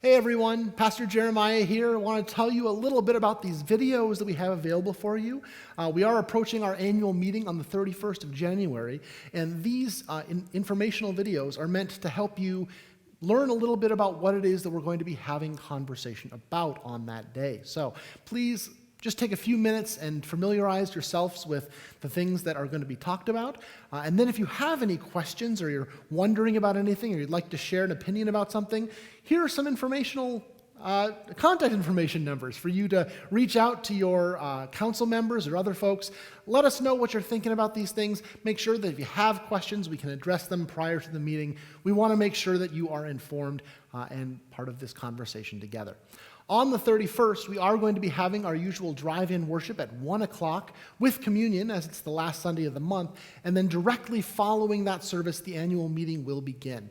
Hey everyone, Pastor Jeremiah here. I want to tell you a little bit about these videos that we have available for you. We are approaching our annual meeting on the 31st of January, and these informational videos are meant to help you learn a little bit about what it is that we're going to be having conversation about on that day. So please just take a few minutes and familiarize yourselves with the things that are going to be talked about. And then if you have any questions or you're wondering about anything or you'd like to share an opinion about something, here are some informational contact information numbers for you to reach out to your council members or other folks. Let us know what you're thinking about these things. Make sure that if you have questions, we can address them prior to the meeting. We want to make sure that you are informed and part of this conversation together. On the 31st, we are going to be having our usual drive-in worship at 1 o'clock with communion, as it's the last Sunday of the month, and then directly following that service, the annual meeting will begin.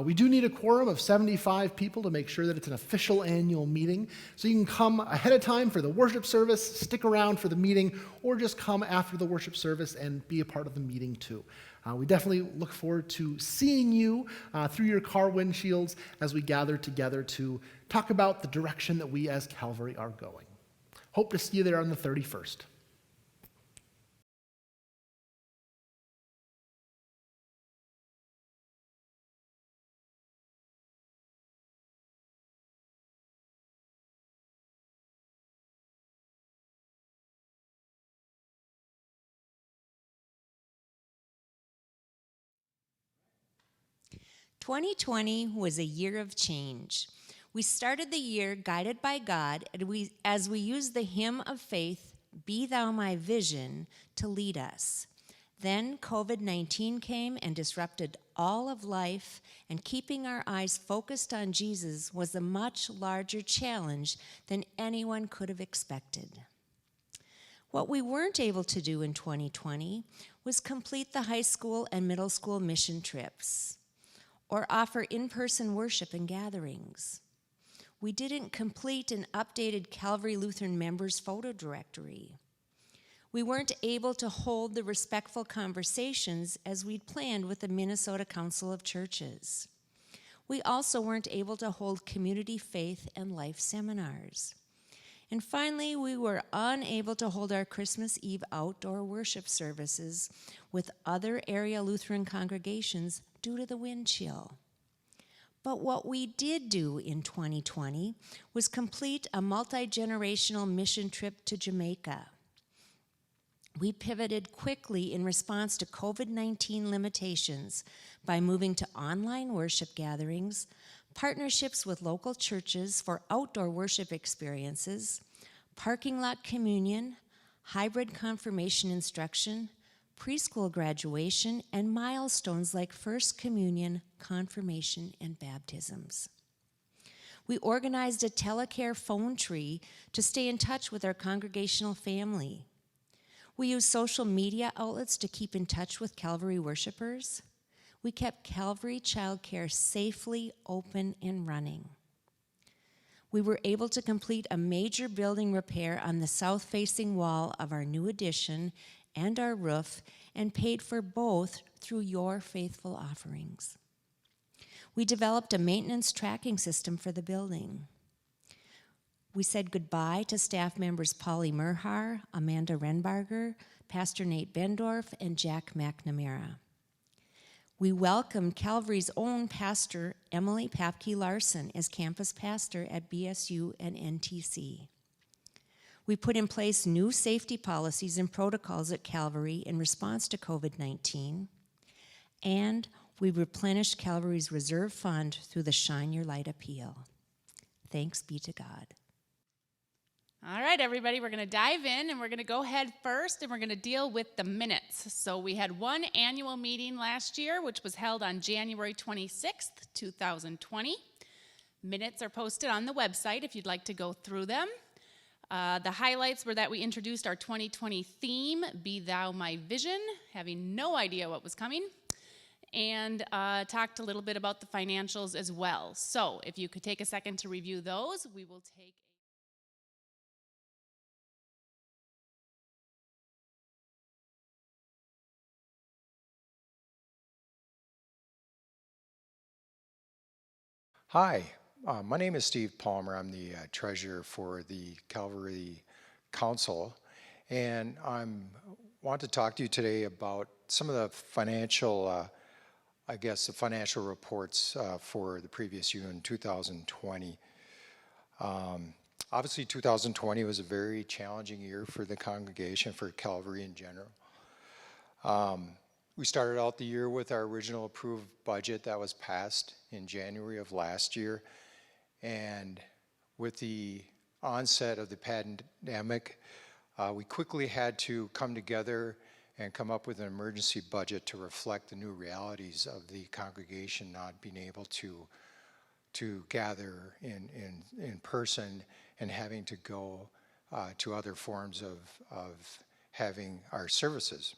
We do need a quorum of 75 people to make sure that it's an official annual meeting, so you can come ahead of time for the worship service, stick around for the meeting, or just come after the worship service and be a part of the meeting too. We definitely look forward to seeing you through your car windshields as we gather together to talk about the direction that we as Calvary are going. Hope to see you there on the 31st. "2020 was a year of change. We started the year guided by God as we used the hymn of faith, Be Thou My Vision, to lead us. Then COVID-19 came and disrupted all of life, and keeping our eyes focused on Jesus was a much larger challenge than anyone could have expected. What we weren't able to do in 2020 was complete the high school and middle school mission trips, or offer in-person worship and gatherings. We didn't complete an updated Calvary Lutheran members photo directory. We weren't able to hold the respectful conversations as we'd planned with the Minnesota Council of Churches. We also weren't able to hold community faith and life seminars. And finally, we were unable to hold our Christmas Eve outdoor worship services with other area Lutheran congregations due to the wind chill. But what we did do in 2020 was complete a multi-generational mission trip to Jamaica. We pivoted quickly in response to COVID-19 limitations by moving to online worship gatherings, partnerships with local churches for outdoor worship experiences, parking lot communion, hybrid confirmation instruction, preschool graduation, and milestones like First Communion, confirmation, and baptisms. We organized a telecare phone tree to stay in touch with our congregational family. We used social media outlets to keep in touch with Calvary worshipers. We kept Calvary childcare safely open and running. We were able to complete a major building repair on the south-facing wall of our new addition and our roof, and paid for both through your faithful offerings. We developed a maintenance tracking system for the building. We said goodbye to staff members Polly Merhar, Amanda Renbarger, Pastor Nate Bendorf, and Jack McNamara. We welcomed Calvary's own pastor, Emily Papke Larson, as campus pastor at BSU and NTC. We put in place new safety policies and protocols at Calvary in response to COVID-19, and we replenished Calvary's reserve fund through the Shine Your Light appeal. Thanks be to God. All right, everybody, we're going to dive in, and we're going to go ahead first, and we're going to deal with the minutes. So we had one annual meeting last year, which was held on January 26th, 2020. Minutes are posted on the website if you'd like to go through them. The highlights were that we introduced our 2020 theme, Be Thou My Vision, having no idea what was coming, and talked a little bit about the financials as well. So if you could take a second to review those, we will take Hi, My name is Steve Palmer. I'm the treasurer for the Calvary Council, and I want to talk to you today about some of the financial, the financial reports for the previous year in 2020. Obviously, 2020 was a very challenging year for the congregation, for Calvary in general. We started out the year with our original approved budget that was passed in January of last year. And with the onset of the pandemic, we quickly had to come together and come up with an emergency budget to reflect the new realities of the congregation not being able to gather in person and having to go to other forms of having our services.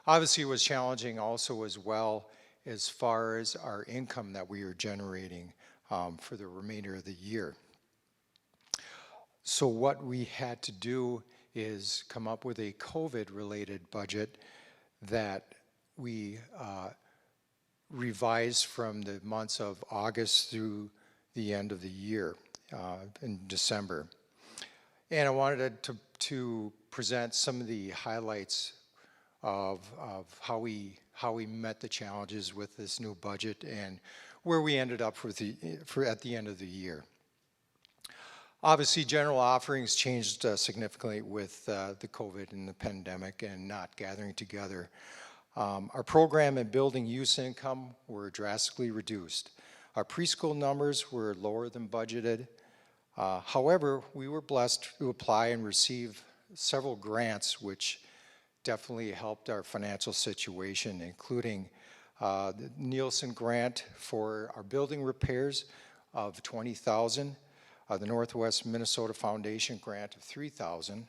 Obviously, it was challenging also as well as far as our income that we are generating for the remainder of the year. So what we had to do is come up with a COVID-related budget that we revised from the months of August through the end of the year in December. And I wanted to present some of the highlights of how we met the challenges with this new budget and where we ended up at the end of the year. Obviously, general offerings changed significantly with the COVID and the pandemic and not gathering together. Our program and building use income were drastically reduced. Our preschool numbers were lower than budgeted. However, we were blessed to apply and receive several grants which definitely helped our financial situation, including the Nielsen grant for our building repairs of $20,000, the Northwest Minnesota Foundation grant of $3,000.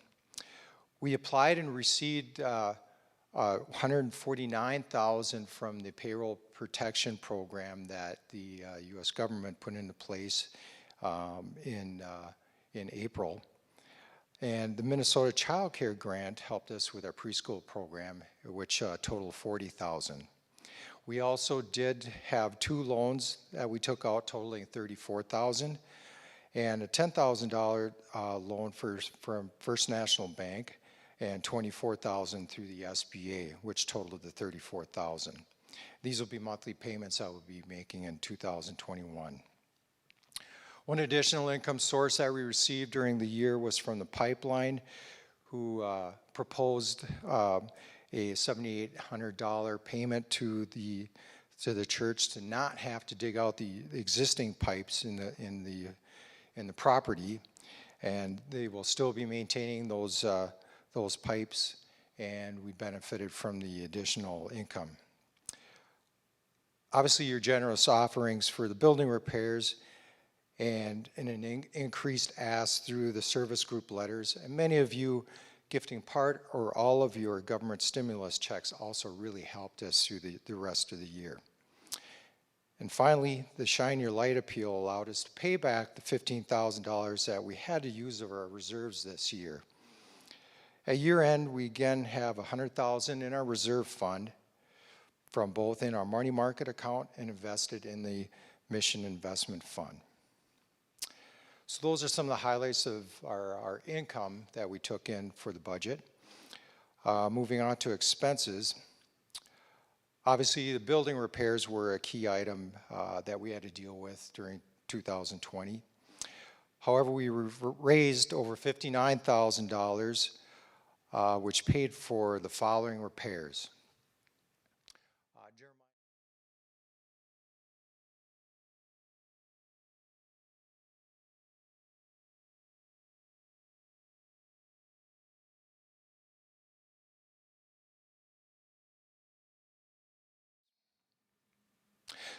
We applied and received $149,000 from the payroll protection program that the U.S. government put into place in April. And the Minnesota Child Care Grant helped us with our preschool program, which totaled $40,000. We also did have 2 loans that we took out totaling $34,000 and a $10,000 loan from First National Bank and $24,000 through the SBA, which totaled the $34,000. These will be monthly payments I will be making in 2021. One additional income source that we received during the year was from the pipeline, who proposed a $7,800 payment to the church to not have to dig out the existing pipes in the property, and they will still be maintaining those pipes, and we benefited from the additional income. Obviously, your generous offerings for the building repairs and an increased ask through the service group letters, and many of you gifting part or all of your government stimulus checks also really helped us through the rest of the year. And finally, the Shine Your Light appeal allowed us to pay back the $15,000 that we had to use of our reserves this year. At year end, we again have $100,000 in our reserve fund from both in our money market account and invested in the mission investment fund. So those are some of the highlights of our income that we took in for the budget. Moving on to expenses. Obviously, the building repairs were a key item that we had to deal with during 2020. However, we raised over $59,000, which paid for the following repairs.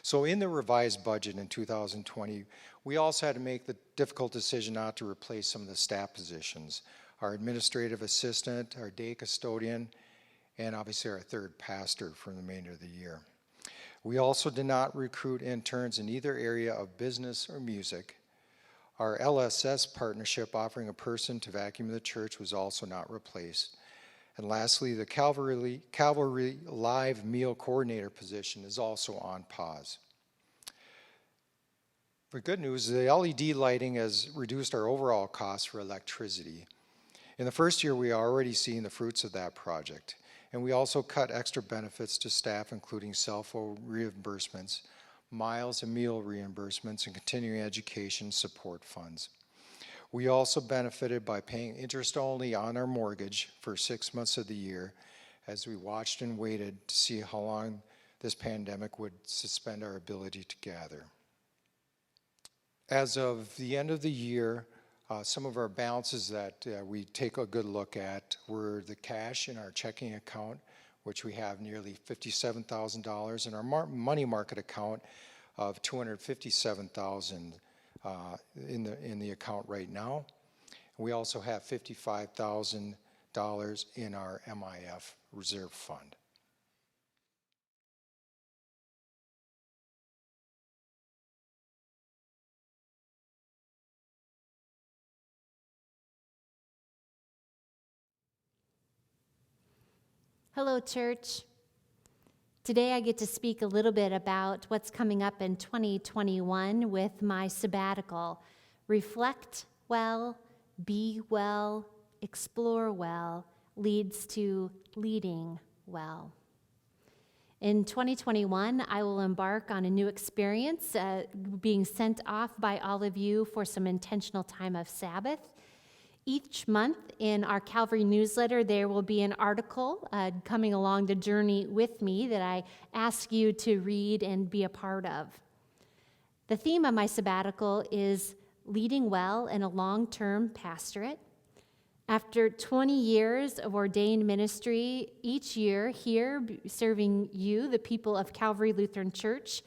So in the revised budget in 2020, we also had to make the difficult decision not to replace some of the staff positions. Our administrative assistant, our day custodian, and obviously our third pastor for the remainder of the year. We also did not recruit interns in either area of business or music. Our LSS partnership offering a person to vacuum the church was also not replaced. And lastly, the Calvary Live Meal Coordinator position is also on pause. The good news is the LED lighting has reduced our overall costs for electricity. In the first year, we are already seeing the fruits of that project. And we also cut extra benefits to staff, including cell phone reimbursements, miles and meal reimbursements, and continuing education support funds. We also benefited by paying interest only on our mortgage for 6 months of the year as we watched and waited to see how long this pandemic would suspend our ability to gather. As of the end of the year, some of our balances that we take a good look at were the cash in our checking account, which we have nearly $57,000, and our money market account of $257,000 in the account right now. We also have $55,000 in our MIF reserve fund. Hello, church. Today I get to speak a little bit about what's coming up in 2021 with my sabbatical. Reflect well, be well, explore well, leads to leading well. In 2021, I will embark on a new experience, being sent off by all of you for some intentional time of Sabbath. Each month in our Calvary newsletter, there will be an article coming along the journey with me that I ask you to read and be a part of. The theme of my sabbatical is leading well in a long-term pastorate. After 20 years of ordained ministry, each year here serving you, the people of Calvary Lutheran Church,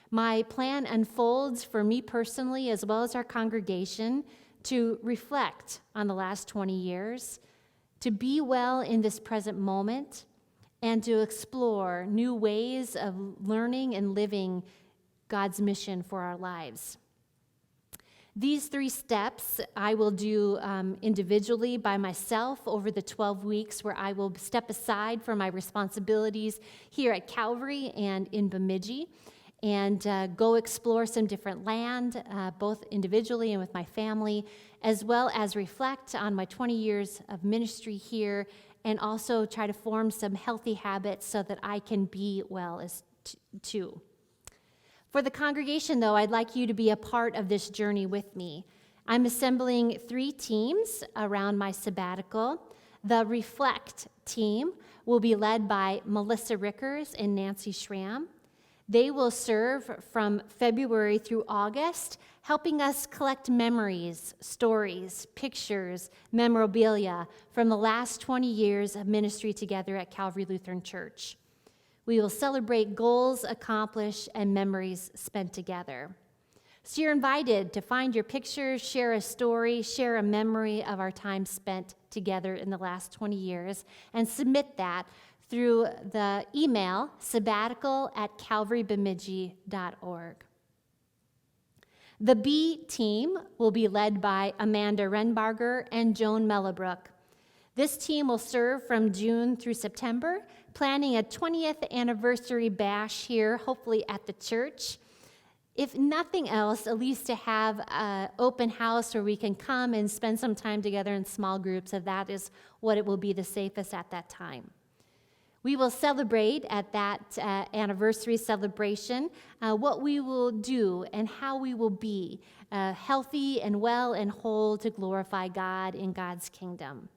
my plan unfolds for me personally as well as our congregation to reflect on the last 20 years, to be well in this present moment, and to explore new ways of learning and living God's mission for our lives. These 3 steps I will do individually by myself over the 12 weeks where I will step aside from my responsibilities here at Calvary and in Bemidji and go explore some different land, both individually and with my family, as well as reflect on my 20 years of ministry here and also try to form some healthy habits so that I can be well as too. For the congregation, though, I'd like you to be a part of this journey with me. I'm assembling 3 teams around my sabbatical. The Reflect team will be led by Melissa Rickers and Nancy Schramm. They will serve from February through August, helping us collect memories, stories, pictures, memorabilia from the last 20 years of ministry together at Calvary Lutheran Church. We will celebrate goals accomplished and memories spent together. So you're invited to find your pictures, share a story, share a memory of our time spent together in the last 20 years, and submit that through the email sabbatical@calvarybemidji.org. The B team will be led by Amanda Renbarger and Joan Mellebrook. This team will serve from June through September, planning a 20th anniversary bash here, hopefully at the church. If nothing else, at least to have an open house where we can come and spend some time together in small groups, if that is what it will be the safest at that time. We will celebrate at that anniversary celebration what we will do and how we will be healthy and well and whole to glorify God in God's kingdom.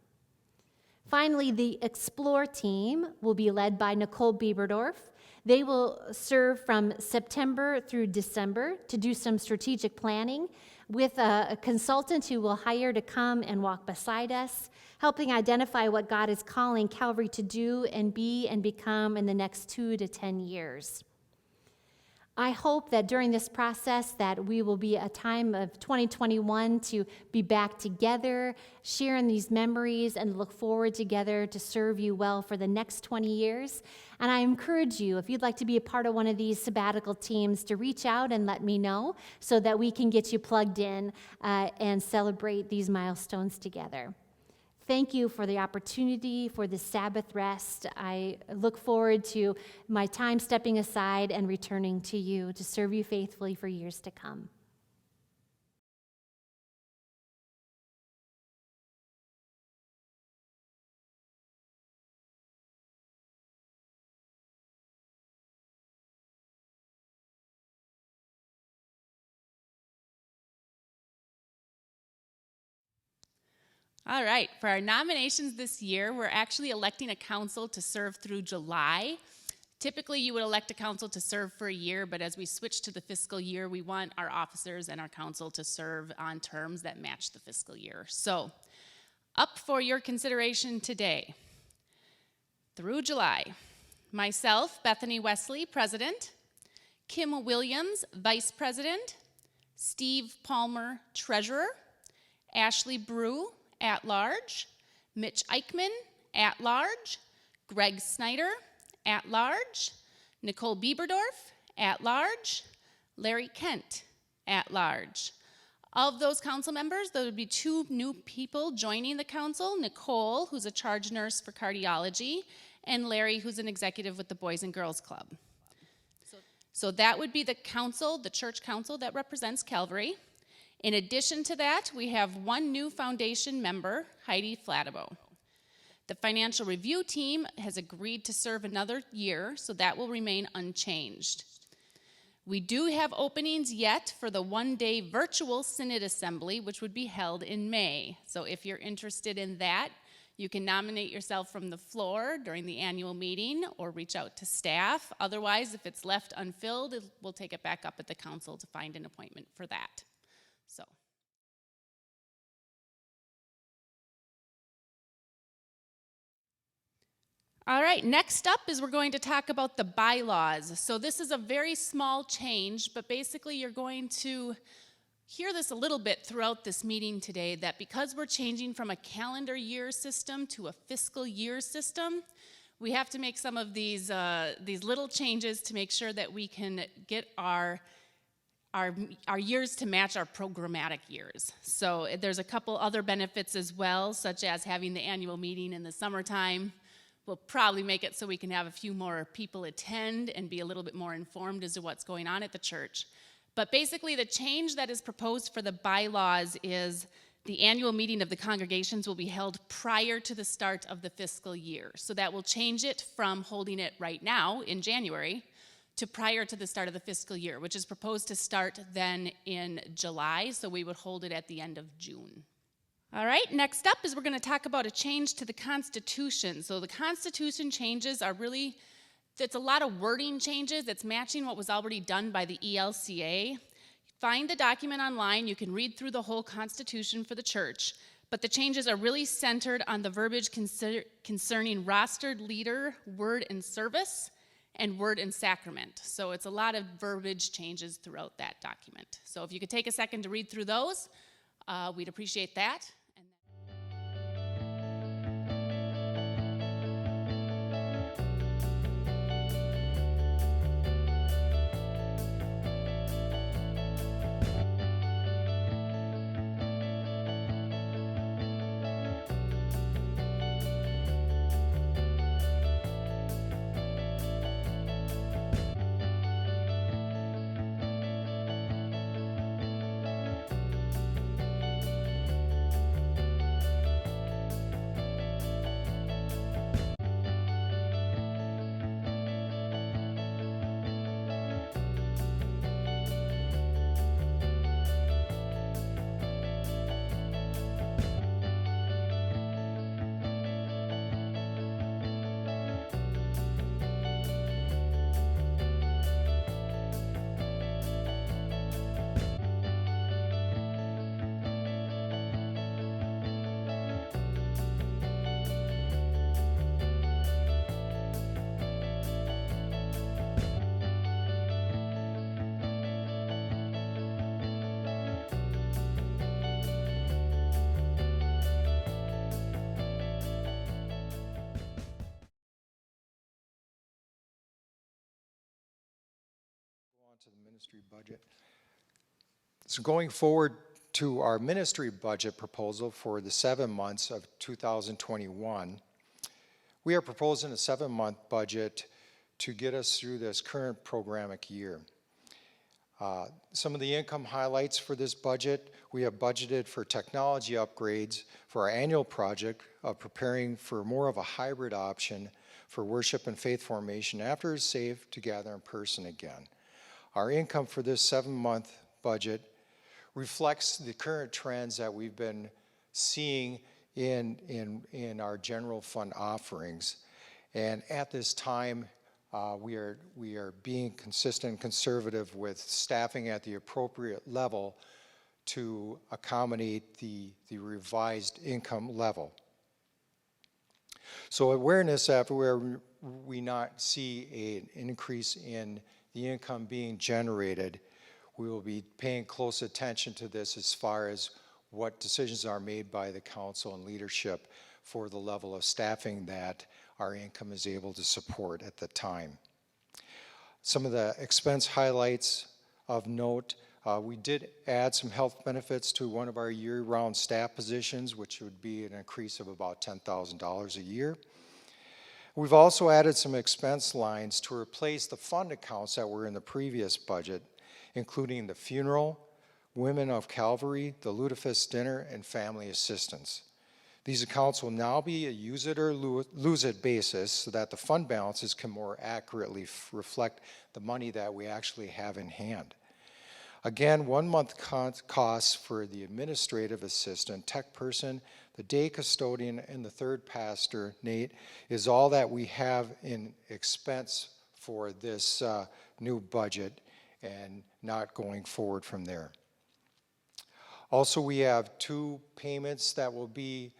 Finally, the Explore team will be led by Nicole Bieberdorf. They will serve from September through December to do some strategic planning with a consultant who will hire to come and walk beside us, helping identify what God is calling Calvary to do and be and become in the next 2 to 10 years. I hope that during this process that we will be a time of 2021 to be back together, sharing these memories, and look forward together to serve you well for the next 20 years. And I encourage you, if you'd like to be a part of one of these sabbatical teams, to reach out and let me know so that we can get you plugged in and celebrate these milestones together. Thank you for the opportunity for this Sabbath rest. I look forward to my time stepping aside and returning to you to serve you faithfully for years to come. All right, for our nominations this year, we're actually electing a council to serve through July. Typically, you would elect a council to serve for a year, but as we switch to the fiscal year, we want our officers and our council to serve on terms that match the fiscal year. So, up for your consideration today, through July, myself, Bethany Wesley, President, Kim Williams, Vice President, Steve Palmer, Treasurer, Ashley Brew, at large, Mitch Eichman, at large, Greg Snyder, at large, Nicole Bieberdorf, at large, Larry Kent, at large. Of those council members, there would be 2 new people joining the council, Nicole, who's a charge nurse for cardiology, and Larry, who's an executive with the Boys and Girls Club. So that would be the council, the church council that represents Calvary. In addition to that, we have 1 new foundation member, Heidi Flattabo. The financial review team has agreed to serve another year, so that will remain unchanged. We do have openings yet for the 1-day virtual Synod Assembly, which would be held in May. So if you're interested in that, you can nominate yourself from the floor during the annual meeting or reach out to staff. Otherwise, if it's left unfilled, we'll take it back up at the council to find an appointment for that. So. All right, next up is we're going to talk about the bylaws. So this is a very small change, but basically you're going to hear this a little bit throughout this meeting today, that because we're changing from a calendar year system to a fiscal year system, we have to make some of these little changes to make sure that we can get our years to match our programmatic years. So there's a couple other benefits as well, such as having the annual meeting in the summertime. We'll probably make it so we can have a few more people attend and be a little bit more informed as to what's going on at the church. But basically the change that is proposed for the bylaws is the annual meeting of the congregations will be held prior to the start of the fiscal year. So that will change it from holding it right now in January to prior to the start of the fiscal year, which is proposed to start then in July, so we would hold it at the end of June. All right, next up is we're going to talk about a change to the Constitution. So the Constitution changes are really, it's a lot of wording changes. It's matching what was already done by the ELCA. Find the document online. You can read through the whole Constitution for the church, but the changes are really centered on the verbiage concerning rostered leader, word and service, and word and sacrament. So it's a lot of verbiage changes throughout that document. So if you could take a second to read through those, we'd appreciate that. To the ministry budget. So going forward to our ministry budget proposal for the 7 months of 2021, we are proposing a 7-month budget to get us through this current programmatic year. Some of the income highlights for this budget: we have budgeted for technology upgrades for our annual project of preparing for more of a hybrid option for worship and faith formation after it's safe to gather in person again. Our income for this 7-month budget reflects the current trends that we've been seeing in our general fund offerings. And at this time, we are being consistent and conservative with staffing at the appropriate level to accommodate the revised income level. So awareness everywhere we not see an increase in the income being generated, we will be paying close attention to this as far as what decisions are made by the council and leadership for the level of staffing that our income is able to support at the time. Some of the expense highlights of note, we did add some health benefits to one of our year-round staff positions, which would be an increase of about $10,000 a year. We've also added some expense lines to replace the fund accounts that were in the previous budget, including the funeral, Women of Calvary, the Lutefisk dinner, and family assistance. These accounts will now be a use it or lose it basis so that the fund balances can more accurately reflect the money that we actually have in hand. Again, 1 month costs for the administrative assistant, tech person, the day custodian, and the third pastor, Nate, is all that we have in expense for this new budget and not going forward from there. Also, we have 2 payments that will be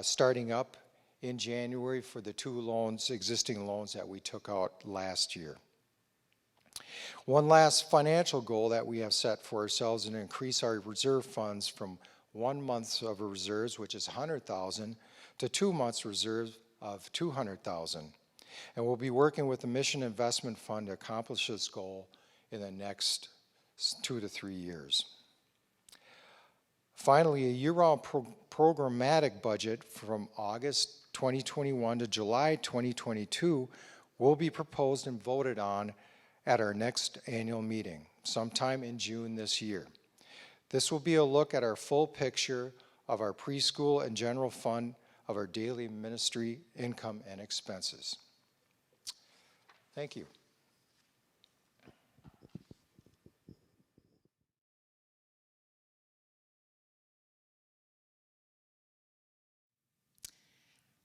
starting up in January for the 2 loans, existing loans that we took out last year. One last financial goal that we have set for ourselves is to increase our reserve funds from 1 month of reserves, which is $100,000, to 2 months reserves of $200,000. And we'll be working with the Mission Investment Fund to accomplish this goal in the next 2 to 3 years. Finally, a year-round programmatic budget from August 2021 to July 2022 will be proposed and voted on at our next annual meeting, sometime in June this year. This will be a look at our full picture of our preschool and general fund of our daily ministry income and expenses. Thank you.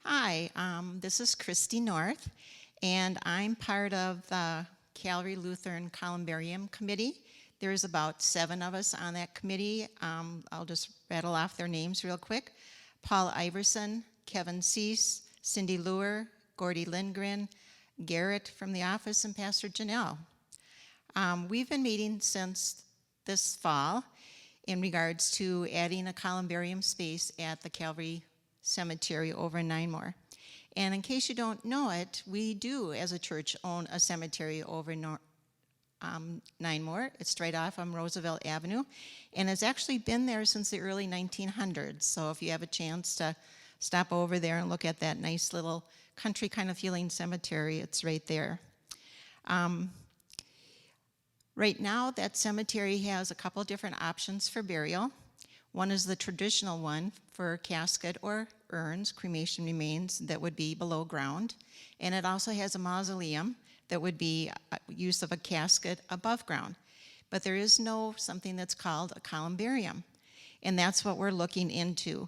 Hi, this is Christy North, and I'm part of the Calvary Lutheran Columbarium Committee. There's about 7 of us on that committee. I'll just rattle off their names real quick. Paul Iverson, Kevin Cease, Cindy Luer, Gordy Lindgren, Garrett from the office, and Pastor Janelle. We've been meeting since this fall in regards to adding a columbarium space at the Calvary Cemetery over in Ninemore. And in case you don't know it, we do, as a church, own a cemetery over in Ninemore. It's right off on Roosevelt Avenue, and it's actually been there since the early 1900s. So if you have a chance to stop over there and look at that nice little country kind of feeling cemetery, it's right there. Right now, that cemetery has a couple different options for burial. One is the traditional one for casket or urns, cremation remains, that would be below ground. And it also has a mausoleum that would be use of a casket above ground. But there is no something that's called a columbarium. And that's what we're looking into.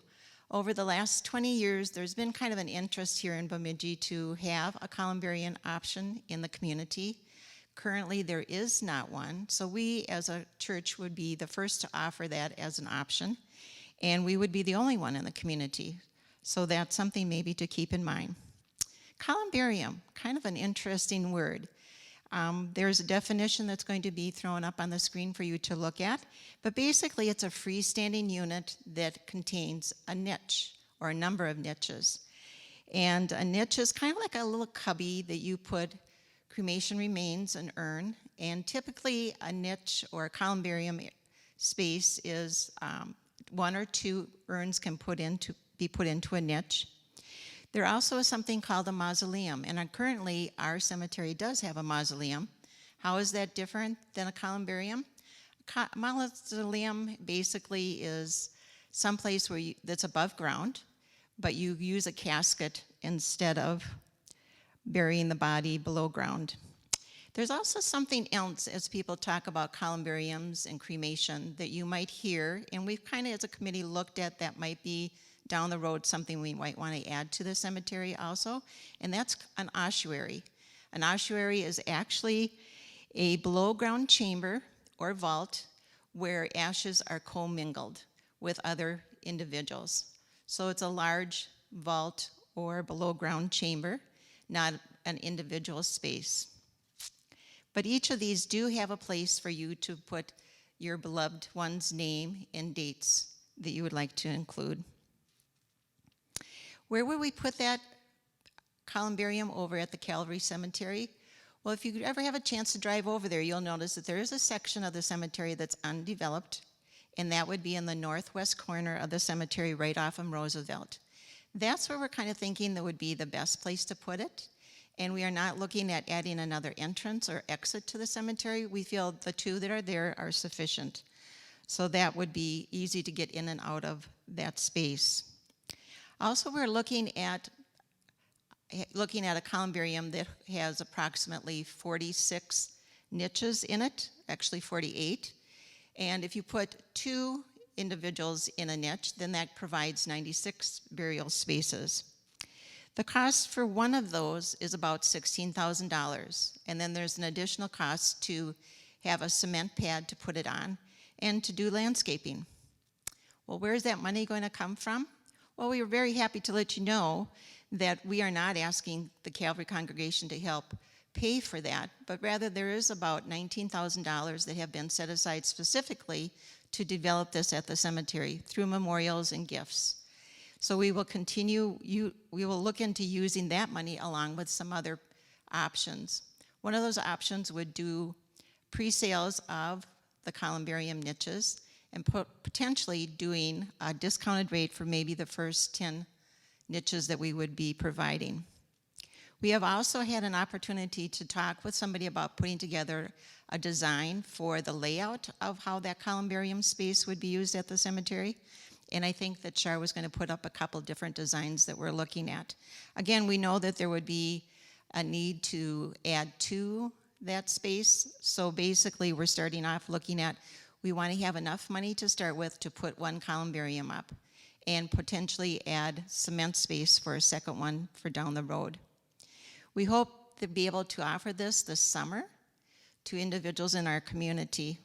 Over the last 20 years, there's been kind of an interest here in Bemidji to have a columbarium option in the community. Currently, there is not one, so we as a church would be the first to offer that as an option, and we would be the only one in the community. So that's something maybe to keep in mind. Columbarium, kind of an interesting word. There's a definition that's going to be thrown up on the screen for you to look at, but basically it's a freestanding unit that contains a niche or a number of niches. And a niche is kind of like a little cubby that you put cremation remains, an urn, and typically a niche or a columbarium space is 1 or 2 urns can be put into a niche. There also is something called a mausoleum, and currently our cemetery does have a mausoleum. How is that different than a columbarium? Mausoleum basically is someplace where that's above ground, but you use a casket instead of burying the body below ground. There's also something else as people talk about columbariums and cremation that you might hear, and we've kind of as a committee looked at that might be down the road something we might want to add to the cemetery also, and that's an ossuary. An ossuary is actually a below-ground chamber or vault where ashes are commingled with other individuals. So it's a large vault or below-ground chamber, not an individual space. But each of these do have a place for you to put your beloved one's name and dates that you would like to include. Where would we put that columbarium? Over at the Calvary Cemetery? Well, if you ever have a chance to drive over there, you'll notice that there is a section of the cemetery that's undeveloped, and that would be in the northwest corner of the cemetery right off of Roosevelt. That's where we're kind of thinking that would be the best place to put it. And we are not looking at adding another entrance or exit to the cemetery. We feel the two that are there are sufficient. So that would be easy to get in and out of that space. Also, we're looking at a columbarium that has approximately 46 niches in it, actually 48. And if you put 2 individuals in a niche, then that provides 96 burial spaces. The cost for one of those is about $16,000, and then there's an additional cost to have a cement pad to put it on and to do landscaping. Well, where is that money going to come from? Well, we are very happy to let you know that we are not asking the Calvary congregation to help pay for that, but rather there is about $19,000 that have been set aside specifically to develop this at the cemetery through memorials and gifts. So we will we will look into using that money along with some other options. One of those options would do pre-sales of the columbarium niches and potentially doing a discounted rate for maybe the first 10 niches that we would be providing. We have also had an opportunity to talk with somebody about putting together a design for the layout of how that columbarium space would be used at the cemetery. And I think that Char was going to put up a couple different designs that we're looking at. Again, we know that there would be a need to add to that space. So basically, we're starting off looking at, we want to have enough money to start with to put one columbarium up and potentially add cement space for a second one for down the road. We hope to be able to offer this summer to individuals in our community.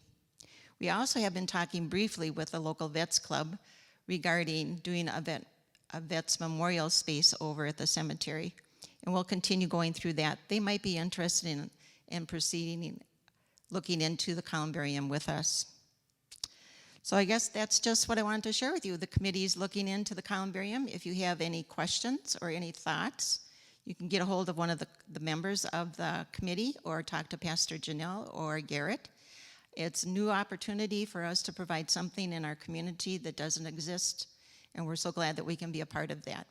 We also have been talking briefly with the local Vets Club regarding doing a Vets Memorial space over at the cemetery. And we'll continue going through that. They might be interested in proceeding, looking into the columbarium with us. So I guess that's just what I wanted to share with you. The committee's looking into the columbarium. If you have any questions or any thoughts, you can get a hold of one of the members of the committee or talk to Pastor Janelle or Garrett. It's a new opportunity for us to provide something in our community that doesn't exist, and we're so glad that we can be a part of that.